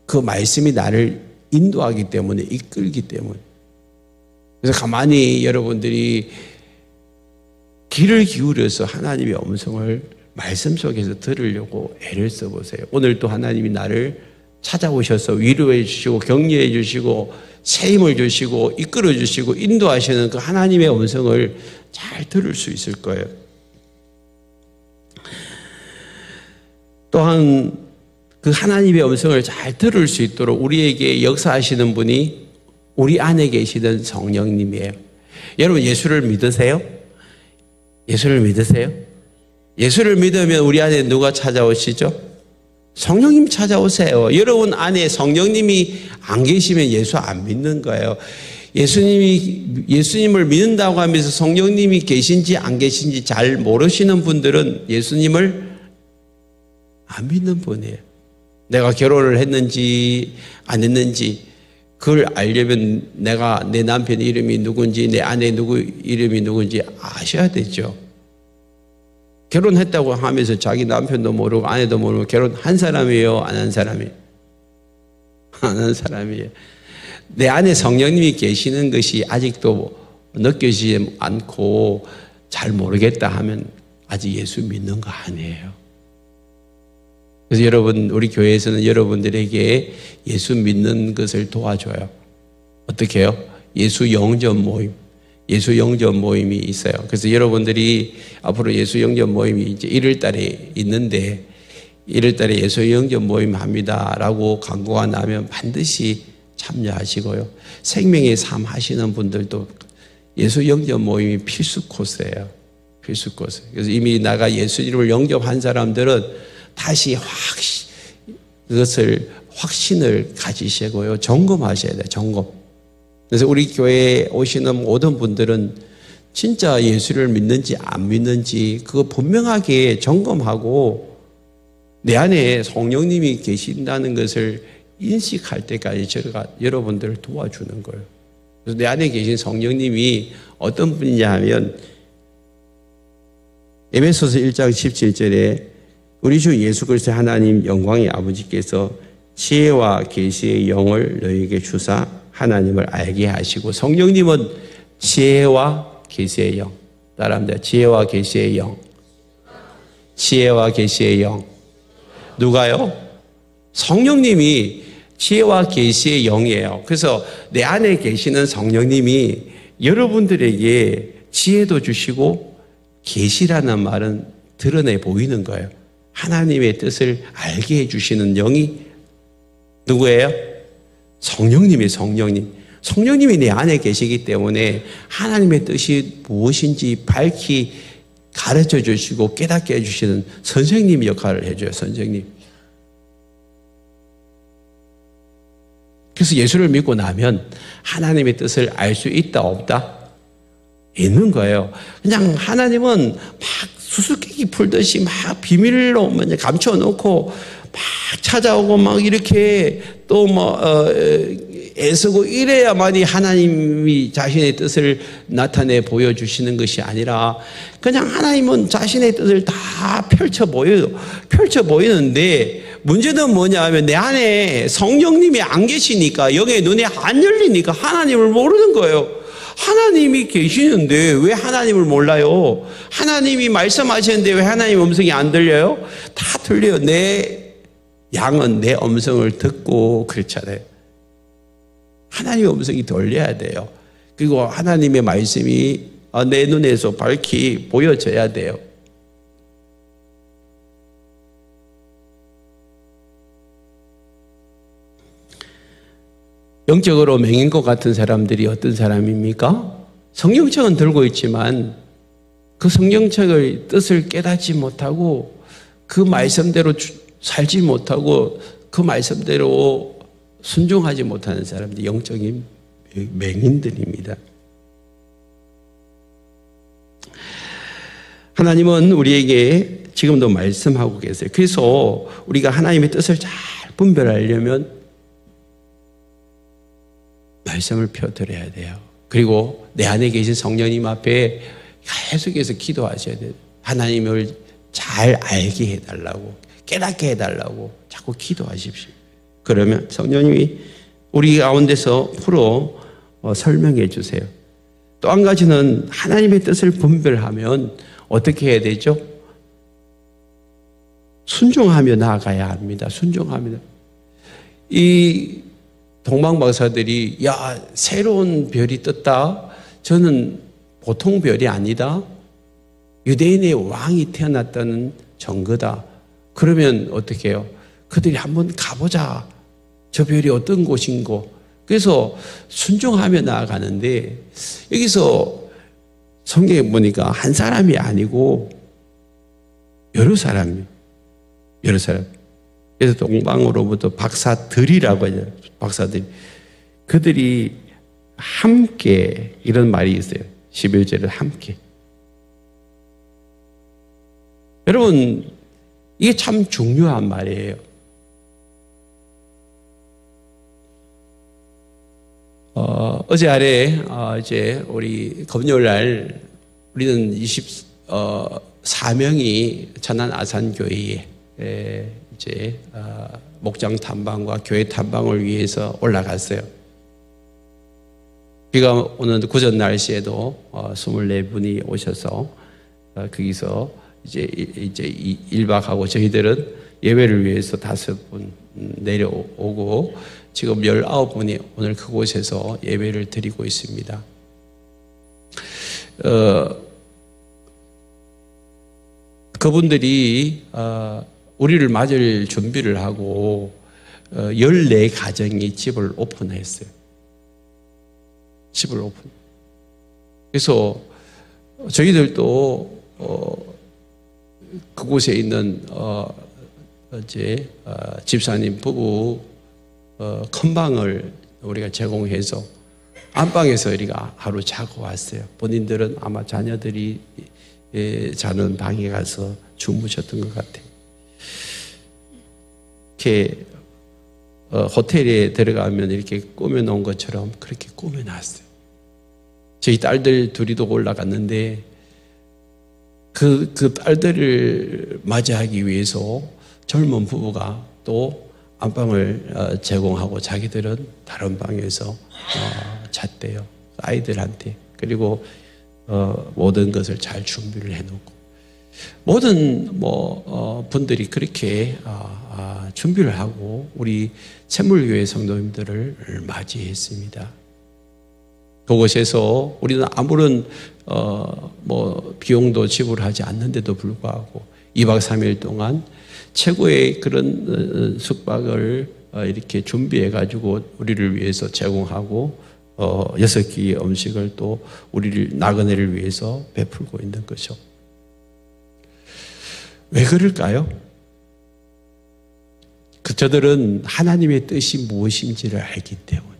그 말씀이 나를 인도하기 때문에 이끌기 때문에. 그래서 가만히 여러분들이 귀를 기울여서 하나님의 음성을 말씀 속에서 들으려고 애를 써보세요. 오늘도 하나님이 나를 찾아오셔서 위로해 주시고 격려해 주시고 새 힘을 주시고 이끌어 주시고 인도하시는 그 하나님의 음성을 잘 들을 수 있을 거예요. 또한 그 하나님의 음성을 잘 들을 수 있도록 우리에게 역사하시는 분이 우리 안에 계시던 성령님이에요. 여러분 예수를 믿으세요? 예수를 믿으세요? 예수를 믿으면 우리 안에 누가 찾아오시죠? 성령님 찾아오세요. 여러분 안에 성령님이 안 계시면 예수 안 믿는 거예요. 예수님을 믿는다고 하면서 성령님이 계신지 안 계신지 잘 모르시는 분들은 예수님을 안 믿는 분이에요. 내가 결혼을 했는지 안 했는지 그걸 알려면 내가 내 남편 이름이 누군지 내 아내 누구 이름이 누군지 아셔야 되죠. 결혼했다고 하면서 자기 남편도 모르고 아내도 모르고 결혼한 사람이에요? 안 한 사람이에요? 안 한 사람이에요. 내 안에 성령님이 계시는 것이 아직도 느껴지지 않고 잘 모르겠다 하면 아직 예수 믿는 거 아니에요. 그래서 여러분, 우리 교회에서는 여러분들에게 예수 믿는 것을 도와줘요. 어떻게 해요? 예수 영접 모임. 예수 영접 모임이 있어요. 그래서 여러분들이 앞으로 예수 영접 모임이 이제 1월 달에 있는데 1월 달에 예수 영접 모임 합니다 라고 광고가 나면 반드시 참여하시고요. 생명의 삶 하시는 분들도 예수 영접 모임이 필수 코스예요. 필수 코스. 그래서 이미 나가 예수 이름을 영접한 사람들은 다시 그것을 확신을 가지시고요. 점검하셔야 돼요. 점검. 그래서 우리 교회에 오시는 모든 분들은 진짜 예수를 믿는지 안 믿는지 그거 분명하게 점검하고 내 안에 성령님이 계신다는 것을 인식할 때까지 제가 여러분들을 도와주는 거예요. 그래서 내 안에 계신 성령님이 어떤 분이냐 하면 에베소서 1장 17절에 우리 주 예수 그리스도의 하나님 영광의 아버지께서 지혜와 계시의 영을 너희에게 주사 하나님을 알게 하시고, 성령님은 지혜와 계시의 영. 따라합니다. 지혜와 계시의 영. 지혜와 계시의 영. 누가요? 성령님이 지혜와 계시의 영이에요. 그래서 내 안에 계시는 성령님이 여러분들에게 지혜도 주시고 계시라는 말은 드러내 보이는 거예요. 하나님의 뜻을 알게 해주시는 영이 누구예요? 성령님이 성령님. 성령님이 내 안에 계시기 때문에 하나님의 뜻이 무엇인지 밝히 가르쳐 주시고 깨닫게 해주시는 선생님 역할을 해줘요. 선생님. 그래서 예수를 믿고 나면 하나님의 뜻을 알 수 있다 없다? 있는 거예요. 그냥 하나님은 막 수수께끼 풀듯이 막 비밀로 감춰놓고 막 찾아오고 막 이렇게 또 애쓰고 이래야만이 하나님이 자신의 뜻을 나타내 보여주시는 것이 아니라 그냥 하나님은 자신의 뜻을 다 펼쳐 보이는데 문제는 뭐냐 하면 내 안에 성령님이 안 계시니까 여기에 눈이 안 열리니까 하나님을 모르는 거예요. 하나님이 계시는데 왜 하나님을 몰라요? 하나님이 말씀하시는데 왜 하나님 음성이 안 들려요? 다 들려요. 내 양은 내 음성을 듣고 그렇잖아요. 하나님의 음성이 들려야 돼요. 그리고 하나님의 말씀이 내 눈에서 밝히 보여져야 돼요. 영적으로 맹인 것 같은 사람들이 어떤 사람입니까? 성령책은 들고 있지만 그 성령책의 뜻을 깨닫지 못하고 그 말씀대로 살지 못하고 그 말씀대로 순종하지 못하는 사람들이 영적인 맹인들입니다. 하나님은 우리에게 지금도 말씀하고 계세요. 그래서 우리가 하나님의 뜻을 잘 분별하려면 말씀을 펴드려야 돼요. 그리고 내 안에 계신 성령님 앞에 계속해서 기도하셔야 돼요. 하나님을 잘 알게 해달라고, 깨닫게 해달라고 자꾸 기도하십시오. 그러면 성령님이 우리 가운데서 풀어 설명해 주세요. 또 한 가지는 하나님의 뜻을 분별하면 어떻게 해야 되죠? 순종하며 나아가야 합니다. 순종합니다. 이 동방박사들이 새로운 별이 떴다. 저는 보통 별이 아니다. 유대인의 왕이 태어났다는 증거다. 그러면 어떻게 해요? 그들이 한번 가보자. 저 별이 어떤 곳인고. 그래서 순종하며 나아가는데 여기서 성경에 보니까 한 사람이 아니고 여러 사람. 그래서 동방으로부터 박사들이라고 하죠. 박사들. 그들이 함께 이런 말이 있어요. 11절에 함께. 여러분, 이게 참 중요한 말이에요. 어제 아래 이제 우리 금요일 날 우리는 24명이 천안 아산교회에 이제 목장 탐방과 교회 탐방을 위해서 올라갔어요. 비가 오는 구전 날씨에도 24분이 오셔서 거기서 이제 1박하고 저희들은 예배를 위해서 5분 내려오고 지금 19분이 오늘 그곳에서 예배를 드리고 있습니다. 그분들이 우리를 맞을 준비를 하고 14가정이 집을 오픈했어요. 집을 오픈. 그래서 저희들도 그곳에 있는 이제 집사님 부부 큰 방을 우리가 제공해서 안방에서 우리가 하루 자고 왔어요. 본인들은 아마 자녀들이 자는 방에 가서 주무셨던 것 같아요. 이렇게 호텔에 들어가면 이렇게 꾸며놓은 것처럼 그렇게 꾸며놨어요. 저희 딸들 둘이도 올라갔는데 그 딸들을 맞이하기 위해서 젊은 부부가 또 안방을 제공하고 자기들은 다른 방에서 잤대요. 아이들한테. 그리고 모든 것을 잘 준비를 해놓고 모든 분들이 그렇게 준비를 하고 우리 샘물교회 성도님들을 맞이했습니다. 그곳에서 우리는 아무런 비용도 지불하지 않는데도 불구하고 2박 3일 동안 최고의 그런 숙박을 이렇게 준비해 가지고 우리를 위해서 제공하고 6끼의 음식을 또 우리를 나그네를 위해서 베풀고 있는 거죠. 왜 그럴까요? 저들은 하나님의 뜻이 무엇인지를 알기 때문에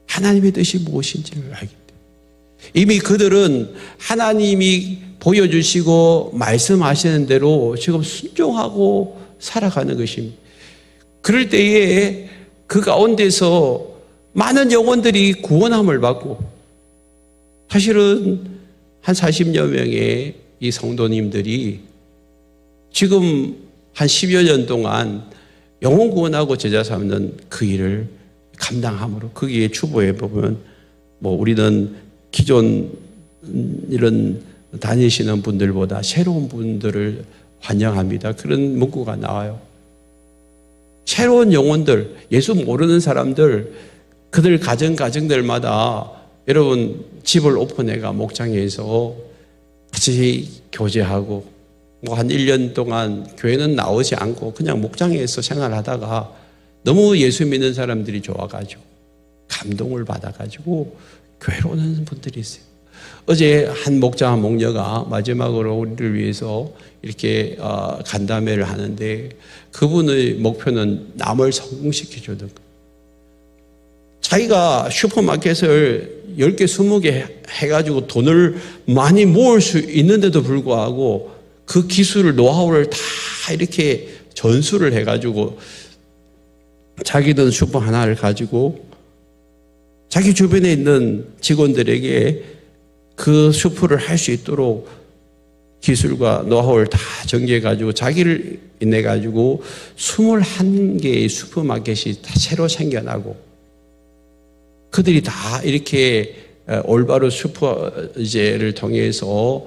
하나님의 뜻이 무엇인지를 알기 때문에 이미 그들은 하나님이 보여주시고 말씀하시는 대로 지금 순종하고 살아가는 것입니다. 그럴 때에 그 가운데서 많은 영혼들이 구원함을 받고 사실은 한 40여 명의 이 성도님들이 지금 한 10여 년 동안 영혼 구원하고 제자 삼는 그 일을 감당함으로 거기에 추보해 보면 우리는 기존 이런 다니시는 분들보다 새로운 분들을 환영합니다. 그런 문구가 나와요. 새로운 영혼들, 예수 모르는 사람들, 그들 가정들마다 여러분 집을 오픈해가 목장에서 같이 교제하고 한 1년 동안 교회는 나오지 않고 그냥 목장에서 생활하다가 너무 예수 믿는 사람들이 좋아가지고 감동을 받아가지고 교회로 오는 분들이 있어요. 어제 한 목자 목녀가 마지막으로 우리를 위해서 이렇게 간담회를 하는데 그분의 목표는 남을 성공시켜주는 거예요. 자기가 슈퍼마켓을 10개, 20개 해가지고 돈을 많이 모을 수 있는데도 불구하고 그 기술을, 노하우를 다 이렇게 전수를 해가지고 자기는 슈퍼 하나를 가지고 자기 주변에 있는 직원들에게 그 슈퍼를 할 수 있도록 기술과 노하우를 다 전개해가지고 자기를 인해가지고 21개의 슈퍼마켓이 다 새로 생겨나고 그들이 다 이렇게 올바로 슈퍼제를 통해서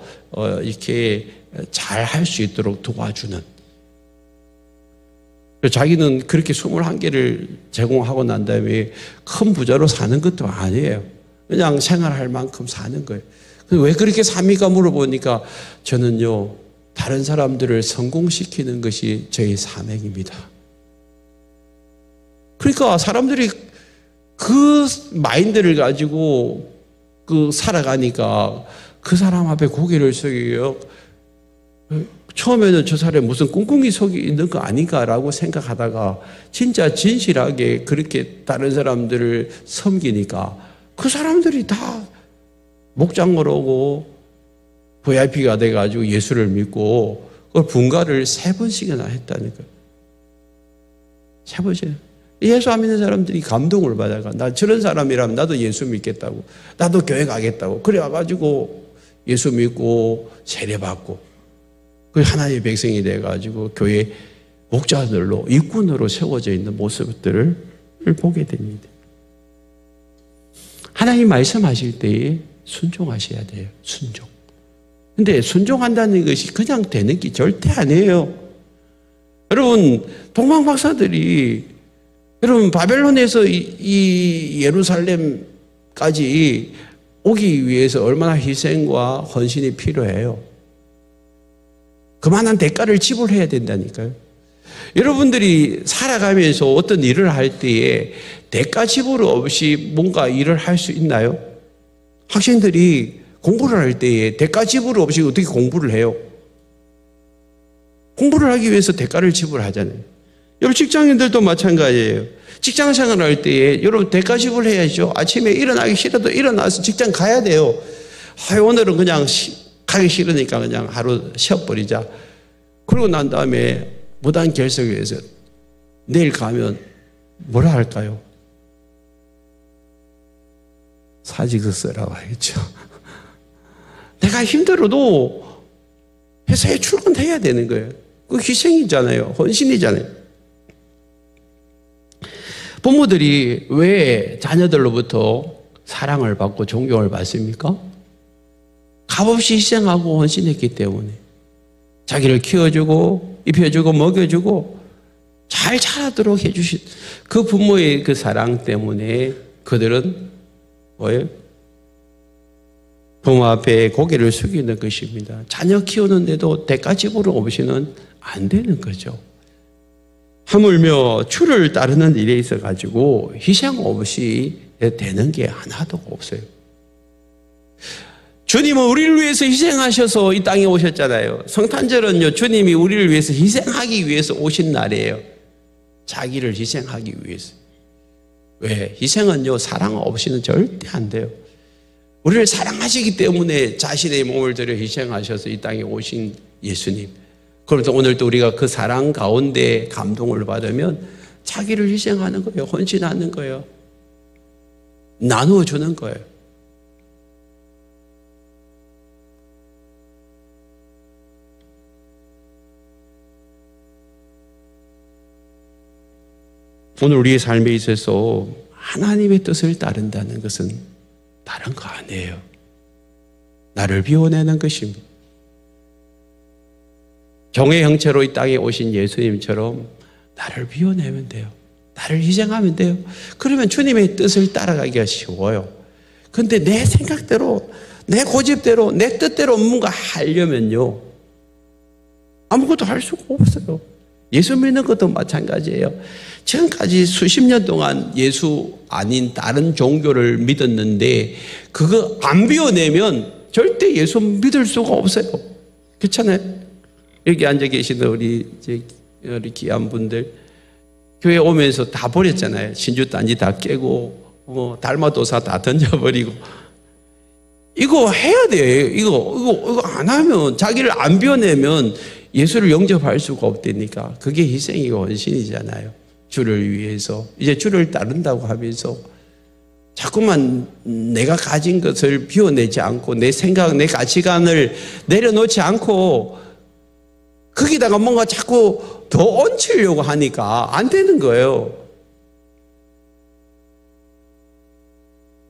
이렇게 잘 할 수 있도록 도와주는 자기는 그렇게 21개를 제공하고 난 다음에 큰 부자로 사는 것도 아니에요. 그냥 생활할 만큼 사는 거예요. 왜 그렇게 삽니까? 물어보니까 저는요 다른 사람들을 성공시키는 것이 저의 사명입니다. 그러니까 사람들이 그 마인드를 가지고 살아가니까 그 사람 앞에 고개를 숙여요. 처음에는 저 사람이 무슨 꿍꿍이 속이 있는 거 아닌가라고 생각하다가 진짜 진실하게 그렇게 다른 사람들을 섬기니까 그 사람들이 다 목장으로 오고 VIP가 돼가지고 예수를 믿고 그걸 분가를 3번씩이나 했다니까요. 3번씩. 예수 안 믿는 사람들이 감동을 받아가. 나 저런 사람이라면 나도 예수 믿겠다고. 나도 교회 가겠다고. 그래 와가지고 예수 믿고 세례받고 그 하나님의 백성이 돼가지고 교회 목자들로 일꾼으로 세워져 있는 모습들을 보게 됩니다. 하나님 말씀하실 때에 순종하셔야 돼요. 순종. 근데 순종한다는 것이 그냥 되는 게 절대 아니에요. 여러분 동방 박사들이 여러분 바벨론에서 이 예루살렘까지 오기 위해서 얼마나 희생과 헌신이 필요해요. 그만한 대가를 지불해야 된다니까요. 여러분들이 살아가면서 어떤 일을 할 때에 대가 지불 없이 뭔가 일을 할 수 있나요? 학생들이 공부를 할 때에 대가 지불 없이 어떻게 공부를 해요? 공부를 하기 위해서 대가를 지불하잖아요. 여러분 직장인들도 마찬가지예요. 직장 생활할 때에 여러분 대가 지불해야죠. 아침에 일어나기 싫어도 일어나서 직장 가야 돼요. 오늘은 그냥 가기 싫으니까 그냥 하루 쉬어버리자. 그러고 난 다음에 무단 결석해서 내일 가면 뭐라 할까요? 사직서 쓰라고 하겠죠. 내가 힘들어도 회사에 출근해야 되는 거예요. 그 희생이잖아요. 헌신이잖아요. 부모들이 왜 자녀들로부터 사랑을 받고 존경을 받습니까? 값없이 희생하고 헌신했기 때문에 자기를 키워주고 입혀주고 먹여주고 잘 자라도록 해주신 그 부모의 그 사랑 때문에 그들은 뭐예요? 부모 앞에 고개를 숙이는 것입니다. 자녀 키우는데도 대가 지불 없이는 안 되는 거죠. 하물며 주를 따르는 일에 있어가지고 희생 없이 되는 게 하나도 없어요. 주님은 우리를 위해서 희생하셔서 이 땅에 오셨잖아요. 성탄절은요, 주님이 우리를 위해서 희생하기 위해서 오신 날이에요. 자기를 희생하기 위해서. 왜? 희생은요, 사랑 없이는 절대 안 돼요. 우리를 사랑하시기 때문에 자신의 몸을 들여 희생하셔서 이 땅에 오신 예수님. 그래서 오늘도 우리가 그 사랑 가운데 감동을 받으면 자기를 희생하는 거예요. 헌신하는 거예요. 나누어 주는 거예요. 오늘 우리의 삶에 있어서 하나님의 뜻을 따른다는 것은 다른 거 아니에요. 나를 비워내는 것입니다. 종의 형체로 이 땅에 오신 예수님처럼 나를 비워내면 돼요. 나를 희생하면 돼요. 그러면 주님의 뜻을 따라가기가 쉬워요. 그런데 내 생각대로, 내 고집대로, 내 뜻대로 뭔가 하려면요, 아무것도 할 수가 없어요. 예수 믿는 것도 마찬가지예요. 지금까지 수십 년 동안 예수 아닌 다른 종교를 믿었는데 그거 안 비워내면 절대 예수 믿을 수가 없어요. 그렇잖아요. 여기 앉아 계시는 우리 귀한 분들 교회 오면서 다 버렸잖아요. 신주단지 다 깨고 달마도사 다 던져버리고. 이거 해야 돼요. 이거 안 하면, 자기를 안 비워내면 예수를 영접할 수가 없다니까. 그게 희생이고 헌신이잖아요. 주를 위해서. 이제 주를 따른다고 하면서 자꾸만 내가 가진 것을 비워내지 않고 내 생각, 내 가치관을 내려놓지 않고 거기다가 뭔가 자꾸 더 얹히려고 하니까 안 되는 거예요.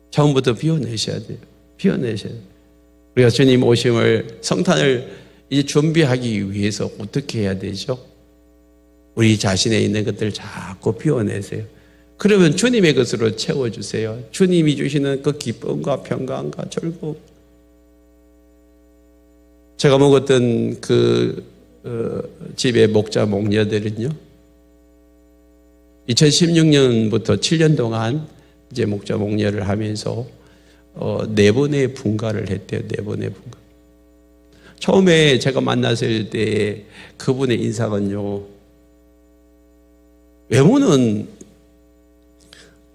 처음부터 비워내셔야 돼요. 비워내셔야 돼요. 우리가 주님 오심을, 성탄을 이제 준비하기 위해서 어떻게 해야 되죠? 우리 자신에 있는 것들을 자꾸 비워내세요. 그러면 주님의 것으로 채워주세요. 주님이 주시는 그 기쁨과 평강과 즐거움. 제가 먹었던 집의 목자 목녀들은요, 2016년부터 7년 동안 이제 목자 목녀를 하면서 4번의 분가를 했대요. 4번의 분가. 처음에 제가 만났을 때 그분의 인상은요, 외모는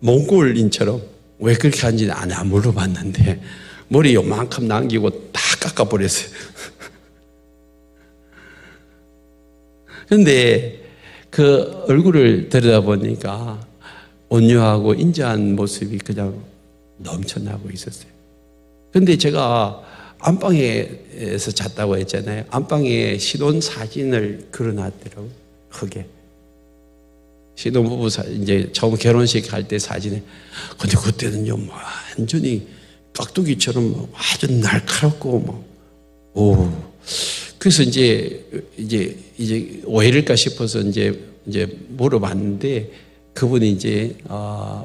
몽골인처럼, 왜 그렇게 하는지 안 물어봤는데 머리 요만큼 남기고 다 깎아버렸어요. 그런데 그 얼굴을 들여다보니까 온유하고 인자한 모습이 그냥 넘쳐나고 있었어요. 근데 제가 안방에서 잤다고 했잖아요. 안방에 신혼 사진을 걸어놨더라고요. 흙에. 신혼부부 사진, 이제 처음 결혼식 할 때 사진에. 근데 그때는요, 완전히 깍두기처럼 아주 날카롭고, 오. 그래서 이제 오해를까 싶어서 이제 물어봤는데 그분이 이제,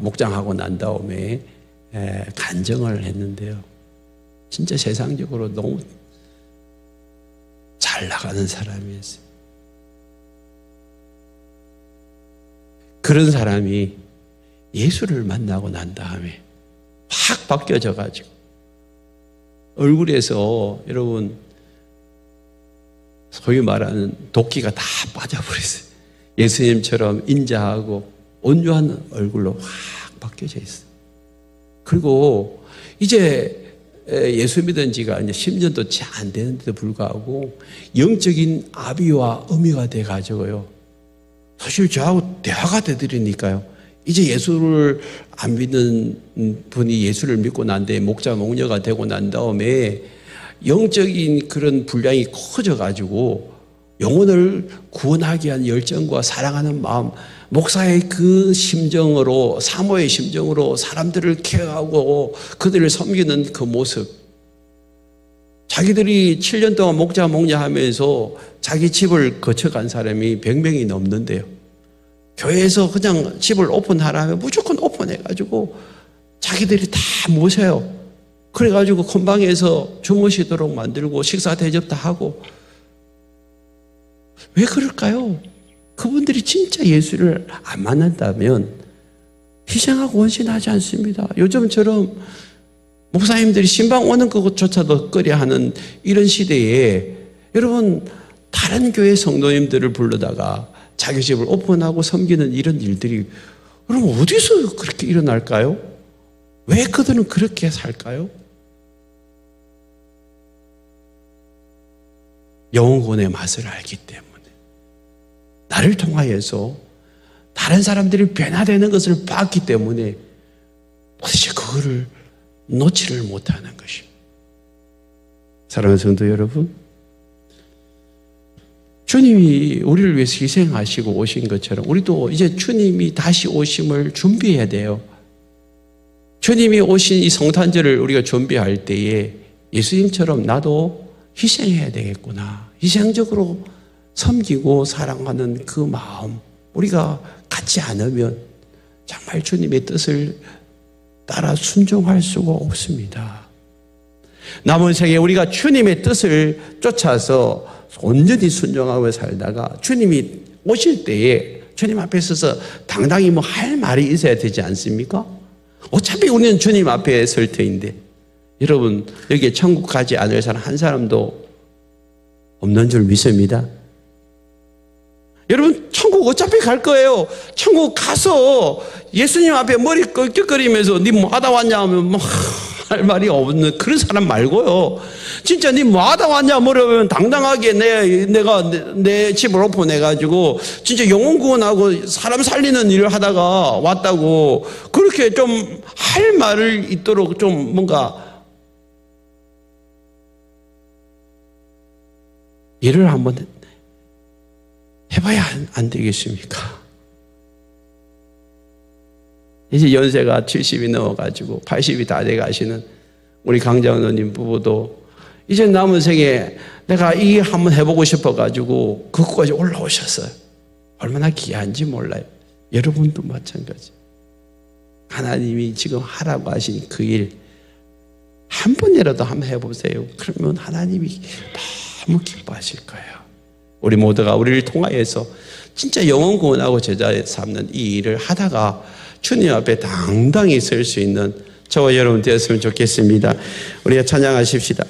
목장하고 난 다음에 간증을 했는데요. 진짜 세상적으로 너무 잘 나가는 사람이었어요. 그런 사람이 예수를 만나고 난 다음에 확 바뀌어져 가지고 얼굴에서 여러분 소위 말하는 도끼가 다 빠져버렸어요. 예수님처럼 인자하고 온유한 얼굴로 확 바뀌어져 있어요. 그리고 이제 예수 믿은 지가 이제 10년도 채 안 되는데도 불구하고 영적인 아비와 어미가 돼가지고요. 사실 저하고 대화가 되드리니까요. 이제 예수를 안 믿는 분이 예수를 믿고 난 뒤에 목자 목녀가 되고 난 다음에 영적인 그런 분량이 커져가지고 영혼을 구원하기 위한 열정과 사랑하는 마음, 목사의 그 심정으로, 사모의 심정으로 사람들을 케어하고 그들을 섬기는 그 모습. 자기들이 7년 동안 목자 목녀 하면서 자기 집을 거쳐간 사람이 100명이 넘는데요. 교회에서 그냥 집을 오픈하라면 무조건 오픈해가지고 자기들이 다 모셔요. 그래가지고 건방에서 주무시도록 만들고 식사 대접 다 하고. 왜 그럴까요? 그분들이 진짜 예수를 안 만난다면 희생하고 헌신하지 않습니다. 요즘처럼 목사님들이 신방 오는 것조차도 꺼려하는 이런 시대에 여러분 다른 교회 성도님들을 불러다가 자기 집을 오픈하고 섬기는 이런 일들이 여러분 어디서 그렇게 일어날까요? 왜 그들은 그렇게 살까요? 영혼의 맛을 알기 때문에 나를 통하여서 다른 사람들이 변화되는 것을 봤기 때문에 도대체 그거를 놓지를 못하는 것입니다. 사랑하는 성도 여러분, 주님이 우리를 위해서 희생하시고 오신 것처럼 우리도 이제 주님이 다시 오심을 준비해야 돼요. 주님이 오신 이 성탄절을 우리가 준비할 때에 예수님처럼 나도 희생해야 되겠구나. 희생적으로 섬기고 사랑하는 그 마음, 우리가 갖지 않으면 정말 주님의 뜻을 따라 순종할 수가 없습니다. 남은 생에 우리가 주님의 뜻을 쫓아서 온전히 순종하고 살다가 주님이 오실 때에 주님 앞에 서서 당당히 뭐 할 말이 있어야 되지 않습니까? 어차피 우리는 주님 앞에 설 터인데 여러분 여기에 천국 가지 않을 사람 한 사람도 없는 줄 믿습니다. 여러분 천국 어차피 갈 거예요. 천국 가서 예수님 앞에 머리 끄적거리면서 니 뭐 하다 왔냐 하면 뭐 할 말이 없는 그런 사람 말고요. 진짜 니 뭐 하다 왔냐 물으면 당당하게 내가 내 집을 오픈해가지고 진짜 영혼 구원하고 사람 살리는 일을 하다가 왔다고 그렇게 좀 할 말을 있도록 좀 뭔가 일을 한번 해봐야 안 되겠습니까? 이제 연세가 70이 넘어가지고 80이 다 돼가시는 우리 강장로님 부부도 이제 남은 생에 내가 이게 한번 해보고 싶어가지고 그것까지 올라오셨어요. 얼마나 귀한지 몰라요. 여러분도 마찬가지. 하나님이 지금 하라고 하신 그 일 한 번이라도 한번 해보세요. 그러면 하나님이 너무 기뻐하실 거예요. 우리 모두가 우리를 통하여서 진짜 영혼 구원하고 제자 삼는 이 일을 하다가 주님 앞에 당당히 설 수 있는 저와 여러분 되었으면 좋겠습니다. 우리가 찬양하십시다.